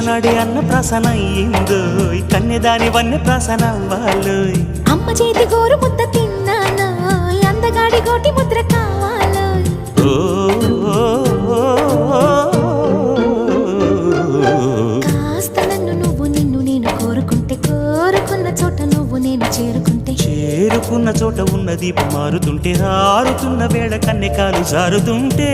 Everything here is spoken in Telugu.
నాడే అన్న ప్రాసన అయ్యిందో కన్యదాని వన్య ప్రాసన అవ్వాలో అమ్మ చేతి గోరు ముద్ద తిన్నాను అందగాడి గోటి ముద్ర కావాలో కాస్త నన్ను నువ్వు నిన్ను నేను కోరుకుంటే కోరుకున్న చోట నువ్వు నేను చేరుకుంటే చేరుకున్న చోట ఉన్న దీపం మారుతుంటే ఆరుతున్న వేళ కన్నెకాలు జారుతుంటే